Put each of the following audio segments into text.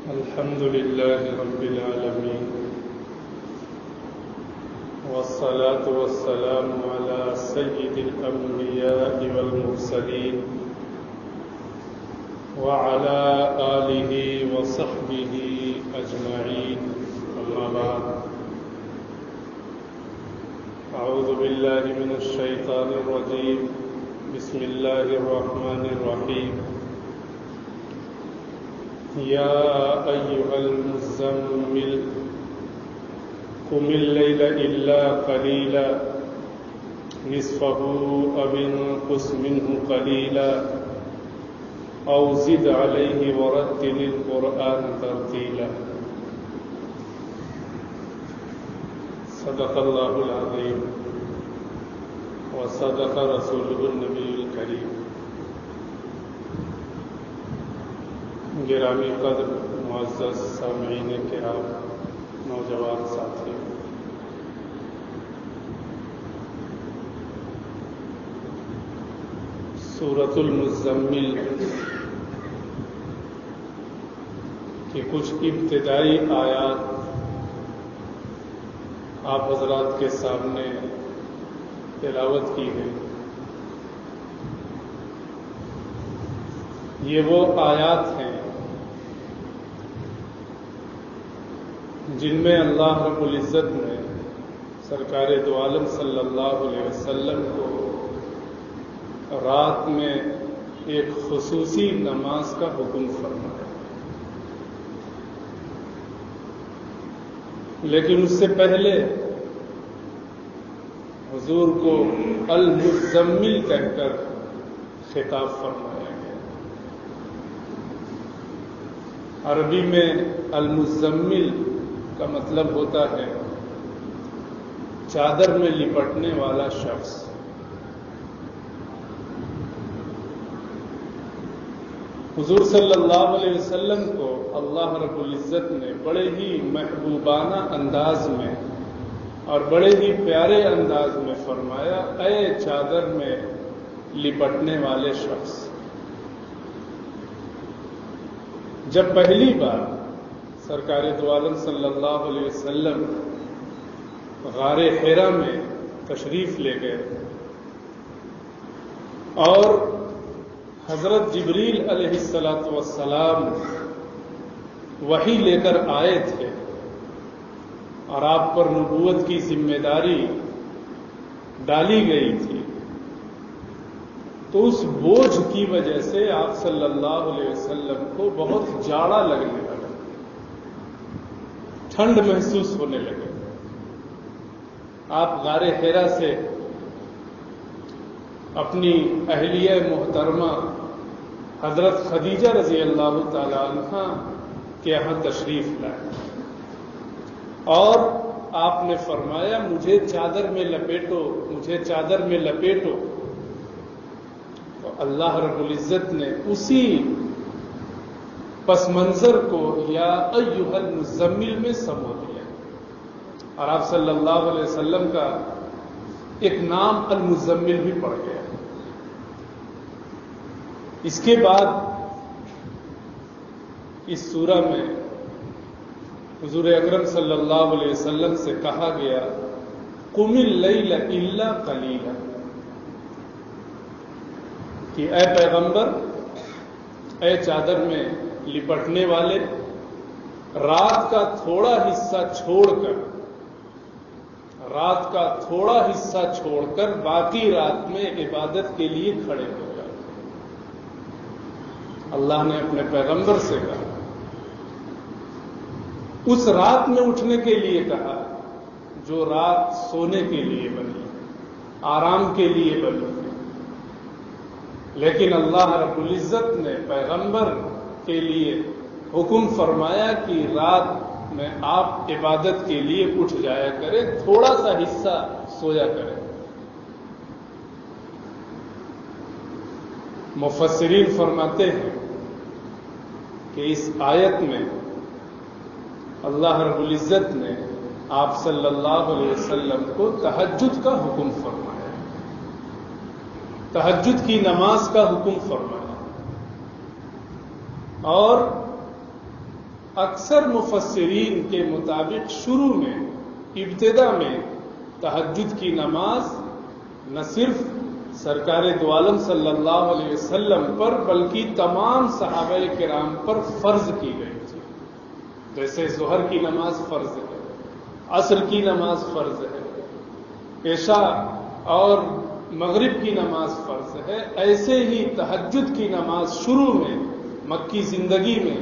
الحمد لله رب العالمين والصلاة والسلام على سيد الأنبياء والمرسلين وعلى آله وصحبه أجمعين أما بعد أعوذ بالله من الشيطان الرجيم بسم الله الرحمن الرحيم يا أيها المزمل قم الليل إلا قليلا نصفه أو انقص منه قليلا أو زد عليه ورتل القرآن ترتيلا صدق الله العظيم وصدق رسوله النبي الكريم گرامی قدر معزز سامعین کرام، نوجوان ساتھی، سورۃ المزمل کی کچھ ابتدائی آیات آپ حضرات کے سامنے تلاوت کی ہے۔ یہ وہ آیات ہیں جن میں اللہ رب العزت نے سرکار دو عالم صلی اللہ علیہ وسلم کو رات میں ایک خصوصی نماز کا حکم فرمایا، لیکن اس سے پہلے حضور کو المزمل کہہ کر خطاب فرمایا گیا۔ عربی میں المزمل کا مطلب ہوتا ہے چادر میں لپٹنے والا شخص۔ حضور صلی اللہ علیہ وسلم کو اللہ رب العزت نے بڑے ہی محبوبانہ انداز میں اور بڑے ہی پیارے انداز میں فرمایا، اے چادر میں لپٹنے والے شخص۔ جب پہلی بار سرکار دو عالم صلی اللہ علیہ وسلم غار حرا میں تشریف لے گئے اور حضرت جبریل علیہ الصلاۃ والسلام وحی لے کر آئے تھے اور آپ پر نبوت کی ذمہ داری ڈالی گئی تھی، تو اس بوجھ کی وجہ سے آپ صلی اللہ علیہ وسلم کو بہت جاڑا لگنے لگا، ٹھنڈ محسوس ہونے لگے۔ آپ غار حرا سے اپنی اہلیہ محترمہ حضرت خدیجہ رضی اللہ تعالی عنہا کے یہاں تشریف لائے اور آپ نے فرمایا، مجھے چادر میں لپیٹو، مجھے چادر میں لپیٹو۔ تو اللہ رب العزت نے اسی پس منظر کو یا ایھا المزمل میں سمو دیا، اور آپ صلی اللہ علیہ وسلم کا ایک نام المزمل بھی پڑ گیا۔ اس کے بعد اس سورہ میں حضور اکرم صلی اللہ علیہ وسلم سے کہا گیا، قم اللیل الا قلیلا، کہ اے پیغمبر، اے چادر میں لپٹنے والے، رات کا تھوڑا حصہ چھوڑ کر باقی رات میں عبادت کے لیے کھڑے ہو جائے۔ اللہ نے اپنے پیغمبر سے کہا، اس رات میں اٹھنے کے لیے کہا جو رات سونے کے لیے بنی، آرام کے لیے بنی، لیکن اللہ رب العزت نے پیغمبر کے لیے حکم فرمایا کہ رات میں آپ عبادت کے لیے اٹھ جایا کریں، تھوڑا سا حصہ سویا کریں۔ مفسرین فرماتے ہیں کہ اس آیت میں اللہ رب العزت نے آپ صلی اللہ علیہ وسلم کو تہجد کا حکم فرمایا، تہجد کی نماز کا حکم فرمایا، اور اکثر مفسرین کے مطابق شروع میں ابتدا میں تہجد کی نماز نہ صرف سرکار دو عالم صلی اللہ علیہ وسلم پر بلکہ تمام صحابہ کرام پر فرض کی گئی تھی. جیسے ظہر کی نماز فرض ہے، عصر کی نماز فرض ہے، عشاء اور مغرب کی نماز فرض ہے، ایسے ہی تہجد کی نماز شروع میں مکی زندگی میں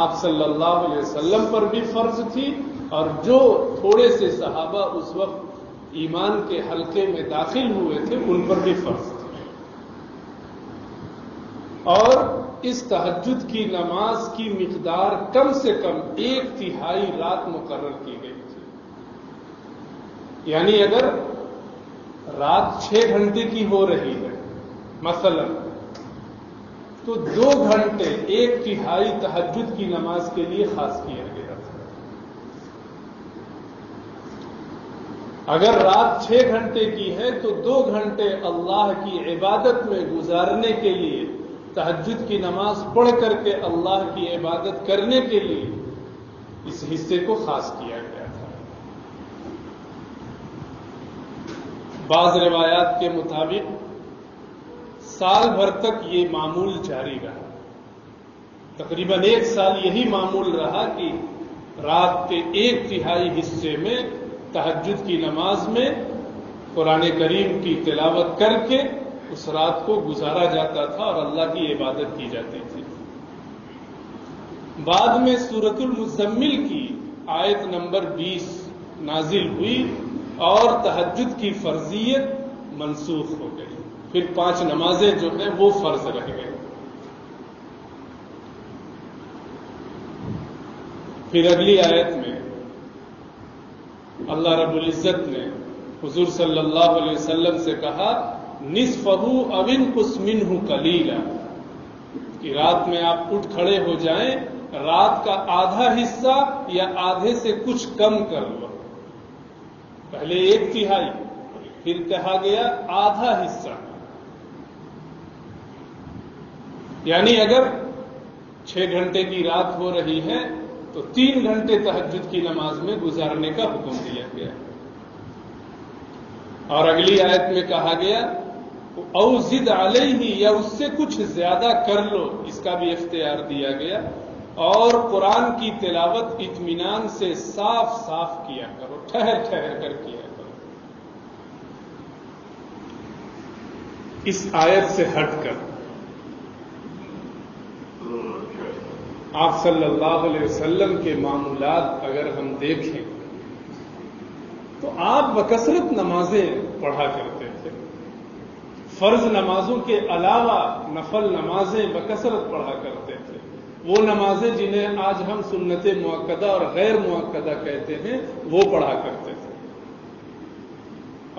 آپ صلی اللہ علیہ وسلم پر بھی فرض تھی، اور جو تھوڑے سے صحابہ اس وقت ایمان کے حلقے میں داخل ہوئے تھے ان پر بھی فرض تھی. اور اس تہجد کی نماز کی مقدار کم سے کم 1/3 رات مقرر کی گئی تھی. یعنی اگر رات 6 گھنٹے کی ہو رہی ہے مثلا، تو 2 گھنٹے 1/3 تہجد کی نماز کے لیے خاص کیا گیا تھا. اگر رات 6 گھنٹے کی ہے تو 2 گھنٹے اللہ کی عبادت میں گزارنے کے لیے، تہجد کی نماز پڑھ کر کے اللہ کی عبادت کرنے کے لیے اس حصے کو خاص کیا گیا تھا. بعض روایات کے مطابق سال بھر تک یہ معمول جاری رہا. تقریباً 1 سال یہی معمول رہا کہ رات کے 1/3 حصے میں تہجد کی نماز میں قرآن کریم کی تلاوت کر کے اس رات کو گزارا جاتا تھا اور اللہ کی عبادت کی جاتی تھی. بعد میں سورۃ المزمل کی آیت نمبر 20 نازل ہوئی اور تہجد کی فرضیت منسوخ ہو گئی. پھر 5 نمازیں جو ہیں وہ فرض رہ گئی. پھر اگلی آیت میں اللہ رب العزت نے حضور صلی اللہ علیہ وسلم سے کہا نصفہ او انقص منہ قلیلا، کہ رات میں آپ اٹھ کھڑے ہو جائیں، رات کا آدھا حصہ یا آدھے سے کچھ کم کر لو. پہلے 1/3، پھر کہا گیا آدھا حصہ. یعنی اگر 6 گھنٹے کی رات ہو رہی ہے تو 3 گھنٹے تہجد کی نماز میں گزارنے کا حکم دیا گیا. اور اگلی آیت میں کہا گیا او زد علیہ، یا اس سے کچھ زیادہ کر لو، اس کا بھی اختیار دیا گیا. اور قرآن کی تلاوت اطمینان سے صاف صاف کیا کرو، ٹھہر ٹھہر کر کیا کرو. اس آیت سے ہٹ کر آپ صلی اللہ علیہ وسلم کے معمولات اگر ہم دیکھیں تو آپ بکثرت نمازیں پڑھا کرتے تھے. فرض نمازوں کے علاوہ نفل نمازیں بکثرت پڑھا کرتے تھے. وہ نمازیں جنہیں آج ہم سنت مؤکدہ اور غیر مؤکدہ کہتے ہیں وہ پڑھا کرتے تھے.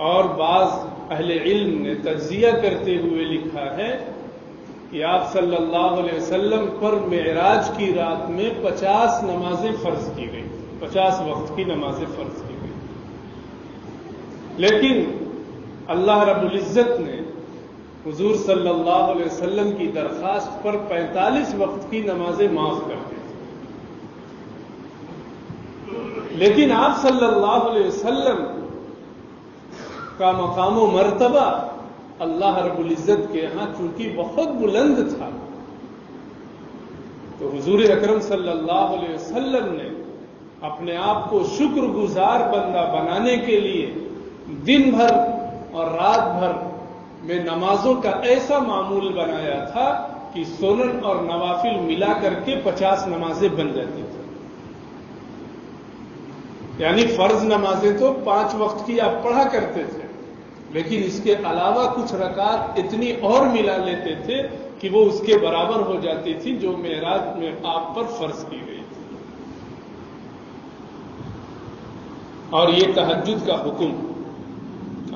اور بعض اہل علم نے تجزیہ کرتے ہوئے لکھا ہے کہ آپ صلی اللہ علیہ وسلم پر معراج کی رات میں 50 نمازیں فرض کی گئی، 50 وقت کی نمازیں فرض کی گئی. لیکن اللہ رب العزت نے حضور صلی اللہ علیہ وسلم کی درخواست پر 45 وقت کی نمازیں معاف کر دی. لیکن آپ صلی اللہ علیہ وسلم کا مقام و مرتبہ اللہ رب العزت کے یہاں چونکہ بہت بلند تھا، تو حضور اکرم صلی اللہ علیہ وسلم نے اپنے آپ کو شکر گزار بندہ بنانے کے لیے دن بھر اور رات بھر میں نمازوں کا ایسا معمول بنایا تھا کہ سنن اور نوافل ملا کر کے 50 نمازیں بن جاتی تھیں. یعنی فرض نمازیں تو 5 وقت کی آپ پڑھا کرتے تھے، لیکن اس کے علاوہ کچھ رکعت اتنی اور ملا لیتے تھے کہ وہ اس کے برابر ہو جاتی تھی جو معراج میں آپ پر فرض کی گئی تھی. اور یہ تہجد کا حکم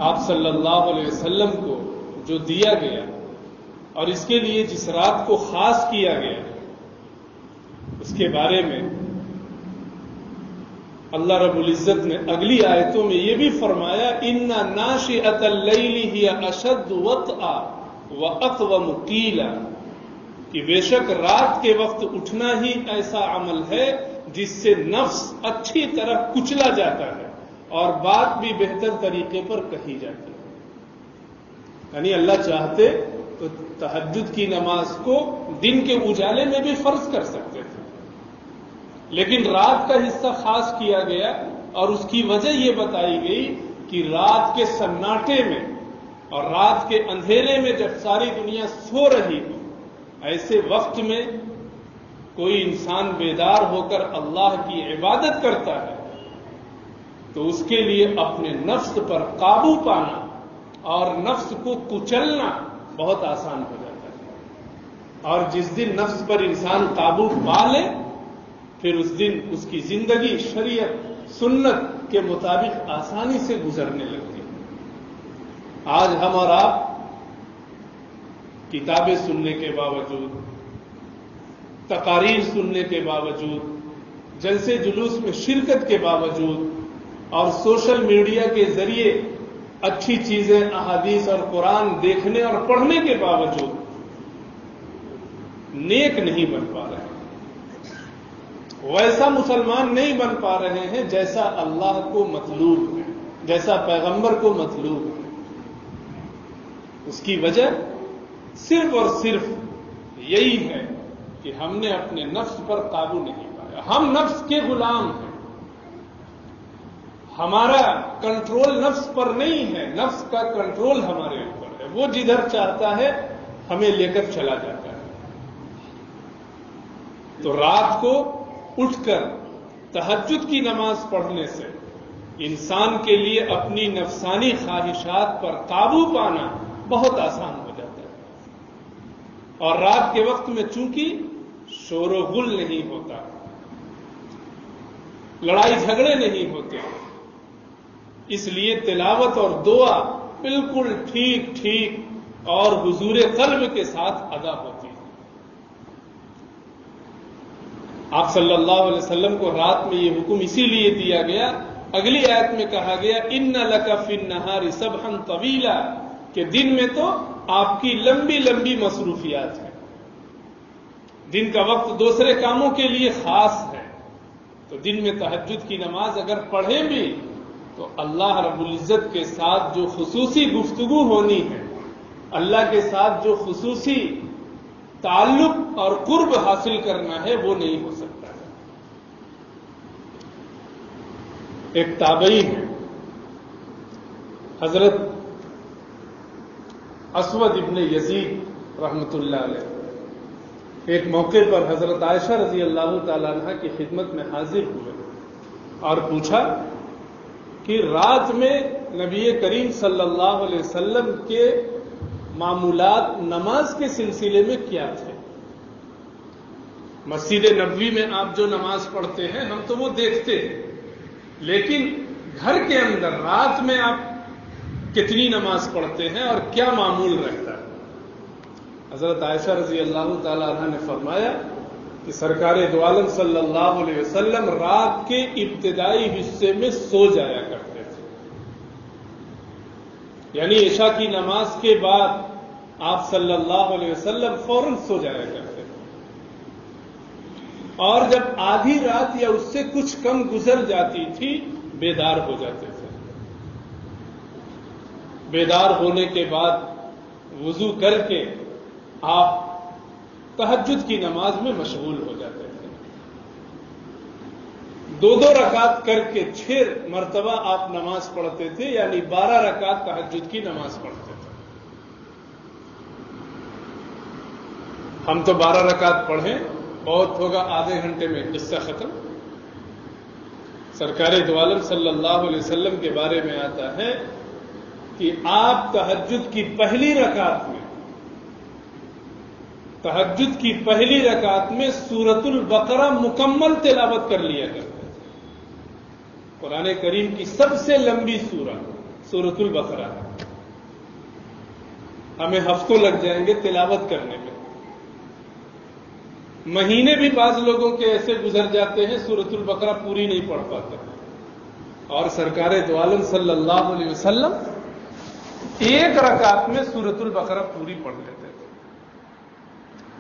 آپ صلی اللہ علیہ وسلم کو جو دیا گیا اور اس کے لیے جس رات کو خاص کیا گیا، اس کے بارے میں اللہ رب العزت نے اگلی آیتوں میں یہ بھی فرمایا ان ناشئۃ اللیل ہی اشد وطئا واقوم قیلا، کہ بے شک رات کے وقت اٹھنا ہی ایسا عمل ہے جس سے نفس اچھی طرح کچلا جاتا ہے اور بات بھی بہتر طریقے پر کہی جاتی ہے۔ یعنی اللہ چاہتے تو تہجد کی نماز کو دن کے اجالے میں بھی فرض کر سکتے تھے، لیکن رات کا حصہ خاص کیا گیا اور اس کی وجہ یہ بتائی گئی کہ رات کے سناٹے میں اور رات کے اندھیرے میں جب ساری دنیا سو رہی ہو، ایسے وقت میں کوئی انسان بیدار ہو کر اللہ کی عبادت کرتا ہے تو اس کے لیے اپنے نفس پر قابو پانا اور نفس کو کچلنا بہت آسان ہو جاتا ہے، اور جس دن نفس پر انسان قابو پا لے پھر اس دن اس کی زندگی شریعت سنت کے مطابق آسانی سے گزرنے لگتی ہے۔ آج ہم اور آپ کتابیں سننے کے باوجود، تقاریر سننے کے باوجود، جلسے جلوس میں شرکت کے باوجود اور سوشل میڈیا کے ذریعے اچھی چیزیں احادیث اور قرآن دیکھنے اور پڑھنے کے باوجود نیک نہیں بن پا رہے ہیں، ویسا مسلمان نہیں بن پا رہے ہیں جیسا اللہ کو مطلوب ہے، جیسا پیغمبر کو مطلوب ہے۔ اس کی وجہ صرف اور صرف یہی ہے کہ ہم نے اپنے نفس پر قابو نہیں پایا۔ ہم نفس کے غلام ہیں، ہمارا کنٹرول نفس پر نہیں ہے، نفس کا کنٹرول ہمارے اوپر ہے، وہ جدھر چاہتا ہے ہمیں لے کر چلا جاتا ہے۔ تو رات کو اٹھ کر تہجد کی نماز پڑھنے سے انسان کے لیے اپنی نفسانی خواہشات پر قابو پانا بہت آسان ہو جاتا ہے، اور رات کے وقت میں چونکہ شور و غل نہیں ہوتا، لڑائی جھگڑے نہیں ہوتے، اس لیے تلاوت اور دعا بالکل ٹھیک ٹھیک اور حضور قلب کے ساتھ ادا ہوتی ہے۔ آپ صلی اللہ علیہ وسلم کو رات میں یہ حکم اسی لیے دیا گیا، اگلی آیت میں کہا گیا ان لک فی النہار سبحا طویلا، کہ دن میں تو آپ کی لمبی لمبی مصروفیات ہیں، دن کا وقت دوسرے کاموں کے لیے خاص ہے، تو دن میں تہجد کی نماز اگر پڑھیں بھی تو اللہ رب العزت کے ساتھ جو خصوصی گفتگو ہونی ہے، اللہ کے ساتھ جو خصوصی تعلق اور قرب حاصل کرنا ہے وہ نہیں ہو سکتا ہے۔ ایک تابعی ہے حضرت اسود ابن یزید رحمت اللہ علیہ، ایک موقع پر حضرت عائشہ رضی اللہ تعالی عنہ کی خدمت میں حاضر ہوئے اور پوچھا کہ رات میں نبی کریم صلی اللہ علیہ وسلم کے معمولات نماز کے سلسلے میں کیا تھے؟ مسجد نبوی میں آپ جو نماز پڑھتے ہیں ہم تو وہ دیکھتے ہیں، لیکن گھر کے اندر رات میں آپ کتنی نماز پڑھتے ہیں اور کیا معمول رہتا ہے؟ حضرت عائشہ رضی اللہ تعالی عنہ نے فرمایا کہ سرکار دو عالم صلی اللہ علیہ وسلم رات کے ابتدائی حصے میں سو جایا کرتے تھے، یعنی عشاء کی نماز کے بعد آپ صلی اللہ علیہ وسلم فوراً سو جایا کرتے تھے، اور جب آدھی رات یا اس سے کچھ کم گزر جاتی تھی بیدار ہو جاتے تھے۔ بیدار ہونے کے بعد وضو کر کے آپ تہجد کی نماز میں مشغول ہو جاتے تھے، 2 رکعت کر کے 6 مرتبہ آپ نماز پڑھتے تھے، یعنی 12 رکعت تہجد کی نماز پڑھتے تھے۔ ہم تو 12 رکعت پڑھیں بہت ہوگا آدھے گھنٹے میں قصہ ختم۔ سرکار دو عالم صلی اللہ علیہ وسلم کے بارے میں آتا ہے کہ آپ تہجد کی پہلی رکعت میں سورۃ البقرہ مکمل تلاوت کر لیا کرتے تھے۔ قرآن کریم کی سب سے لمبی سورۃ البقرہ ہے، ہمیں ہفتوں لگ جائیں گے تلاوت کرنے میں، مہینے بھی بعض لوگوں کے ایسے گزر جاتے ہیں سورۃ البقرہ پوری نہیں پڑھ پاتے، اور سرکار دو عالم صلی اللہ علیہ وسلم 1 رکعت میں سورۃ البقرہ پوری پڑھ لیتے تھے۔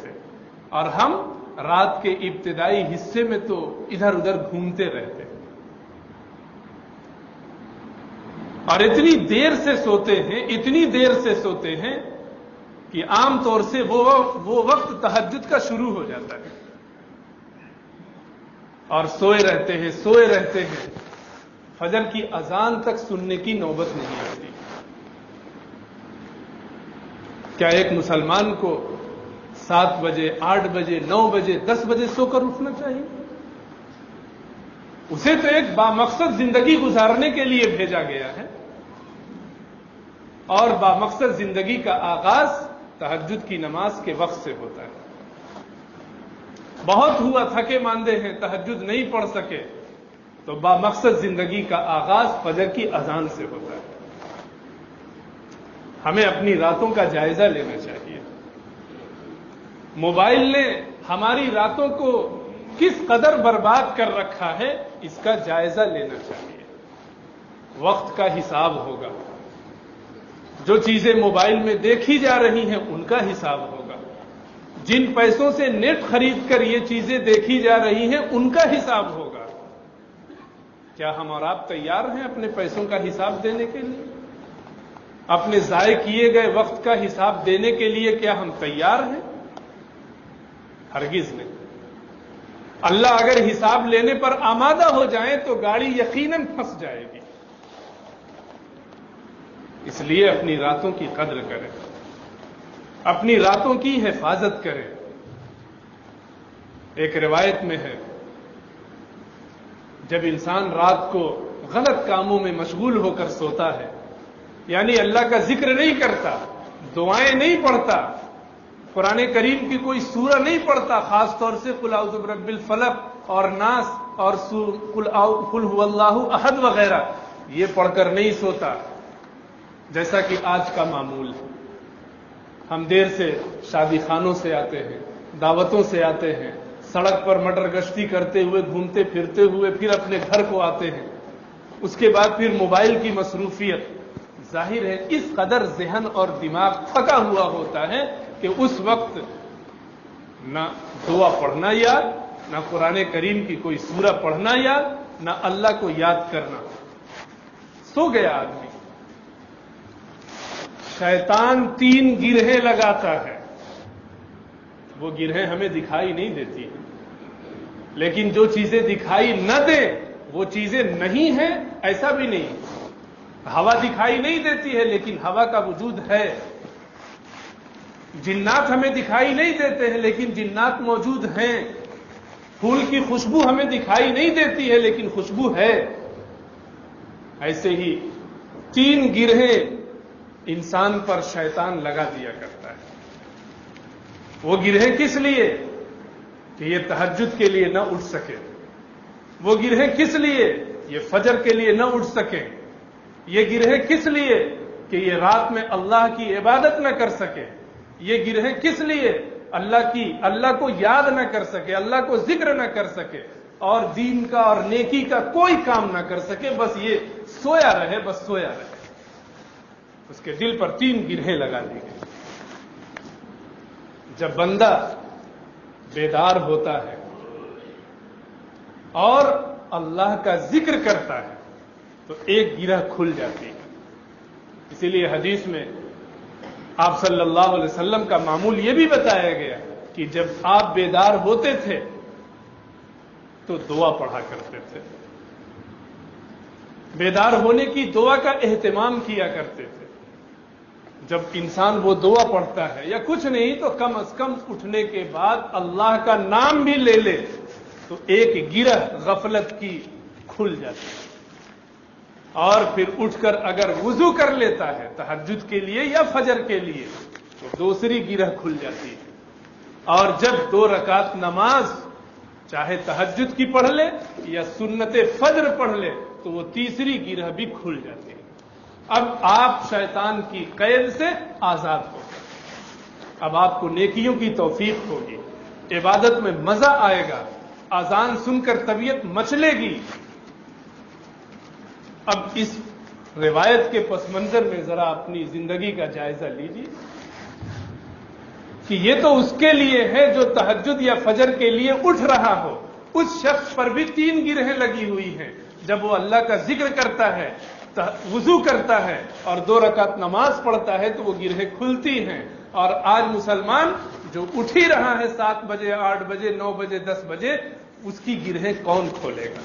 تھے اور ہم رات کے ابتدائی حصے میں تو ادھر ادھر گھومتے رہتے اور اتنی دیر سے سوتے ہیں کہ عام طور سے وہ وقت تہجد کا شروع ہو جاتا ہے اور سوئے رہتے ہیں فجر کی اذان تک سننے کی نوبت نہیں آتی. کیا ایک مسلمان کو 7 بجے 8 بجے 9 بجے 10 بجے سو کر اٹھنا چاہیے؟ اسے تو ایک بامقصد زندگی گزارنے کے لیے بھیجا گیا ہے اور بامقصد زندگی کا آغاز تہجد کی نماز کے وقت سے ہوتا ہے. بہت ہوا تھکے ماندے ہیں تہجد نہیں پڑھ سکے تو بامقصد زندگی کا آغاز فجر کی اذان سے ہوتا ہے. ہمیں اپنی راتوں کا جائزہ لینا چاہیے. موبائل نے ہماری راتوں کو کس قدر برباد کر رکھا ہے اس کا جائزہ لینا چاہیے. وقت کا حساب ہوگا. جو چیزیں موبائل میں دیکھی جا رہی ہیں ان کا حساب ہوگا. جن پیسوں سے نیٹ خرید کر یہ چیزیں دیکھی جا رہی ہیں ان کا حساب ہوگا. کیا ہم اور آپ تیار ہیں اپنے پیسوں کا حساب دینے کے لیے؟ اپنے ضائع کیے گئے وقت کا حساب دینے کے لیے کیا ہم تیار ہیں؟ ہرگز نہیں. اللہ اگر حساب لینے پر آمادہ ہو جائیں تو گاڑی یقیناً پھنس جائے گی. اس لیے اپنی راتوں کی قدر کریں, اپنی راتوں کی حفاظت کریں. ایک روایت میں ہے جب انسان رات کو غلط کاموں میں مشغول ہو کر سوتا ہے, یعنی اللہ کا ذکر نہیں کرتا, دعائیں نہیں پڑھتا, قرآن کریم کی کوئی سورہ نہیں پڑھتا, خاص طور سے قل اعوذ برب الفلق اور ناس اور قل هو اللہ احد وغیرہ, یہ پڑھ کر نہیں سوتا جیسا کہ آج کا معمول ہے. ہم دیر سے شادی خانوں سے آتے ہیں, دعوتوں سے آتے ہیں, سڑک پر مٹر گشتی کرتے ہوئے گھومتے پھرتے ہوئے پھر اپنے گھر کو آتے ہیں. اس کے بعد پھر موبائل کی مصروفیت. ظاہر ہے اس قدر ذہن اور دماغ تھکا ہوا ہوتا ہے کہ اس وقت نہ دعا پڑھنا یاد, نہ قرآن کریم کی کوئی سورہ پڑھنا یاد, نہ اللہ کو یاد کرنا. سو گیا آدمی. شیطان 3 گرہیں لگاتا ہے. وہ گرہیں ہمیں دکھائی نہیں دیتی ہیں, لیکن جو چیزیں دکھائی نہ دیں وہ چیزیں نہیں ہیں ایسا بھی نہیں. ہوا دکھائی نہیں دیتی ہے لیکن ہوا کا وجود ہے. جنات ہمیں دکھائی نہیں دیتے ہیں لیکن جنات موجود ہیں. پھول کی خوشبو ہمیں دکھائی نہیں دیتی ہے لیکن خوشبو ہے. ایسے ہی 3 گرہیں انسان پر شیطان لگا دیا کرتا ہے. وہ گرہیں کس لیے کہ یہ تہجد کے لیے نہ اٹھ سکے. وہ گرہیں کس لیے یہ فجر کے لیے نہ اٹھ سکے. یہ گرہیں کس لیے کہ یہ رات میں اللہ کی عبادت نہ کر سکے. یہ گرہیں کس لیے اللہ کو یاد نہ کر سکے, اللہ کو ذکر نہ کر سکے اور دین کا اور نیکی کا کوئی کام نہ کر سکے. بس یہ سویا رہے, بس سویا رہے. اس کے دل پر 3 گرہیں لگا دی گئی. جب بندہ بیدار ہوتا ہے اور اللہ کا ذکر کرتا ہے تو ایک گرہ کھل جاتی ہے. اسی لیے حدیث میں آپ صلی اللہ علیہ وسلم کا معمول یہ بھی بتایا گیا کہ جب آپ بیدار ہوتے تھے تو دعا پڑھا کرتے تھے. بیدار ہونے کی دعا کا اہتمام کیا کرتے تھے. جب انسان وہ دعا پڑھتا ہے یا کچھ نہیں تو کم از کم اٹھنے کے بعد اللہ کا نام بھی لے لے تو ایک گرہ غفلت کی کھل جاتی ہے. اور پھر اٹھ کر اگر وضو کر لیتا ہے تہجد کے لیے یا فجر کے لیے تو دوسری گرہ کھل جاتی ہے. اور جب 2 رکعت نماز چاہے تہجد کی پڑھ لے یا سنت فجر پڑھ لے تو وہ تیسری گرہ بھی کھل جاتی ہے. اب آپ شیطان کی قید سے آزاد ہو گئے. اب آپ کو نیکیوں کی توفیق ہوگی, عبادت میں مزہ آئے گا, اذان سن کر طبیعت مچلے گی. اب اس روایت کے پس منظر میں ذرا اپنی زندگی کا جائزہ لیجیے کہ یہ تو اس کے لیے ہے جو تہجد یا فجر کے لیے اٹھ رہا ہو. اس شخص پر بھی 3 گرہیں لگی ہوئی ہیں. جب وہ اللہ کا ذکر کرتا ہے، وضو کرتا ہے اور 2 رکعت نماز پڑھتا ہے تو وہ گرہیں کھلتی ہیں. اور آج مسلمان جو اٹھ ہی رہا ہے 7 بجے 8 بجے 9 بجے 10 بجے، اس کی گرہیں کون کھولے گا؟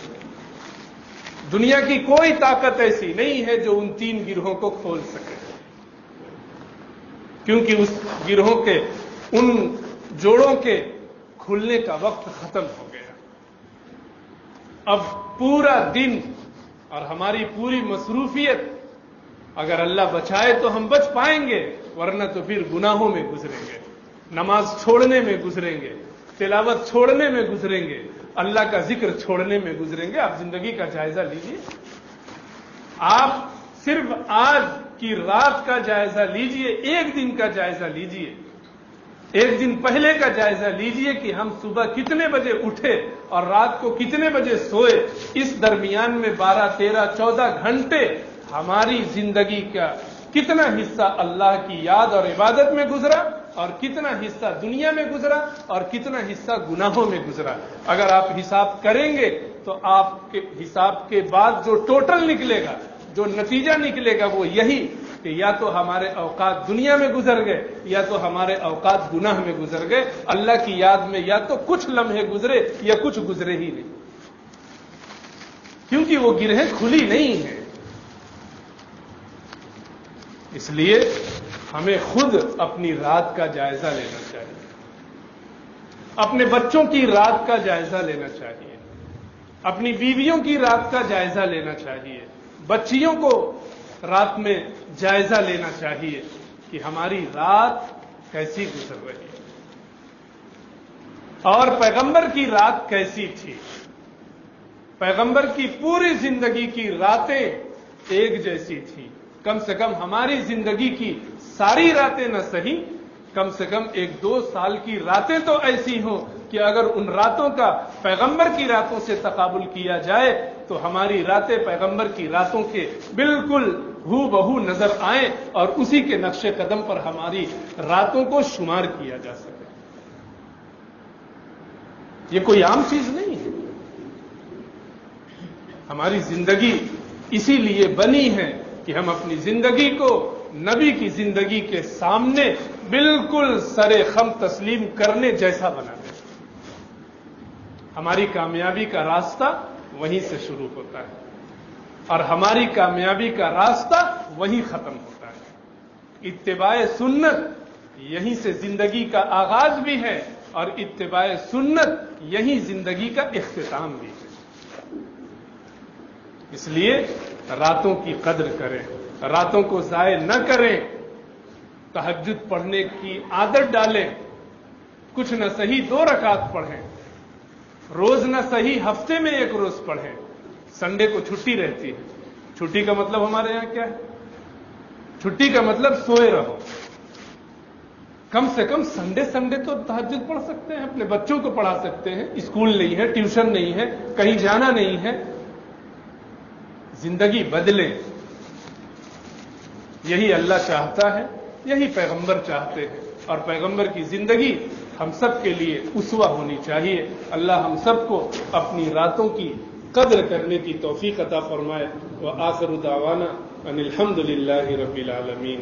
دنیا کی کوئی طاقت ایسی نہیں ہے جو ان 3 گرہوں کو کھول سکے، کیونکہ اس گرہوں کے، ان جوڑوں کے کھلنے کا وقت ختم ہو گیا. اب پورا دن اور ہماری پوری مصروفیت اگر اللہ بچائے تو ہم بچ پائیں گے، ورنہ تو پھر گناہوں میں گزریں گے، نماز چھوڑنے میں گزریں گے، تلاوت چھوڑنے میں گزریں گے، اللہ کا ذکر چھوڑنے میں گزریں گے. آپ زندگی کا جائزہ لیجیے. آپ صرف آج کی رات کا جائزہ لیجیے، ایک دن کا جائزہ لیجیے، ایک دن پہلے کا جائزہ لیجیے کہ ہم صبح کتنے بجے اٹھے اور رات کو کتنے بجے سوئے. اس درمیان میں 12 13 14 گھنٹے ہماری زندگی کا کتنا حصہ اللہ کی یاد اور عبادت میں گزرا اور کتنا حصہ دنیا میں گزرا اور کتنا حصہ گناہوں میں گزرا. اگر آپ حساب کریں گے تو آپ کے حساب کے بعد جو ٹوٹل نکلے گا، جو نتیجہ نکلے گا وہ یہی کہ یا تو ہمارے اوقات دنیا میں گزر گئے یا تو ہمارے اوقات گناہ میں گزر گئے. اللہ کی یاد میں یا تو کچھ لمحے گزرے یا کچھ گزرے ہی نہیں، کیونکہ وہ گرہیں کھلی نہیں ہیں. اس لیے ہمیں خود اپنی رات کا جائزہ لینا چاہیے، اپنے بچوں کی رات کا جائزہ لینا چاہیے، اپنی بیویوں کی رات کا جائزہ لینا چاہیے، بچیوں کو رات میں جائزہ لینا چاہیے کہ ہماری رات کیسی گزر رہی ہے اور پیغمبر کی رات کیسی تھی. پیغمبر کی پوری زندگی کی راتیں ایک جیسی تھیں. کم سے کم ہماری زندگی کی ساری راتیں نہ صحیح، کم سے کم 1-2 سال کی راتیں تو ایسی ہوں کہ اگر ان راتوں کا پیغمبر کی راتوں سے تقابل کیا جائے تو ہماری راتیں پیغمبر کی راتوں کے بالکل ہو بہو نظر آئیں اور اسی کے نقش قدم پر ہماری راتوں کو شمار کیا جا سکے. یہ کوئی عام چیز نہیں ہے. ہماری زندگی اسی لیے بنی ہے کہ ہم اپنی زندگی کو نبی کی زندگی کے سامنے بالکل سر خم تسلیم کرنے جیسا بنا دیں. ہماری کامیابی کا راستہ وہیں سے شروع ہوتا ہے اور ہماری کامیابی کا راستہ وہیں ختم ہوتا ہے. اتباع سنت یہیں سے زندگی کا آغاز بھی ہے اور اتباع سنت یہیں زندگی کا اختتام بھی ہے. اس لیے راتوں کی قدر کریں، راتوں کو ضائع نہ کریں، تہجد پڑھنے کی عادت ڈالیں. کچھ نہ صحیح 2 رکعت پڑھیں، روز نہ صحیح ہفتے میں 1 روز پڑھیں. سنڈے کو چھٹی رہتی ہے. چھٹی کا مطلب ہمارے یہاں کیا ہے؟ چھٹی کا مطلب سوئے رہو. کم سے کم سنڈے تو تہجد پڑھ سکتے ہیں، اپنے بچوں کو پڑھا سکتے ہیں. اسکول نہیں ہے، ٹیوشن نہیں ہے، کہیں جانا نہیں ہے. زندگی بدلیں. یہی اللہ چاہتا ہے، یہی پیغمبر چاہتے ہیں اور پیغمبر کی زندگی ہم سب کے لیے اسوہ ہونی چاہیے. اللہ ہم سب کو اپنی راتوں کی قدر کرنے کی توفیق عطا فرمائے. وآخر دعوانا ان الحمد للہ رب العالمین.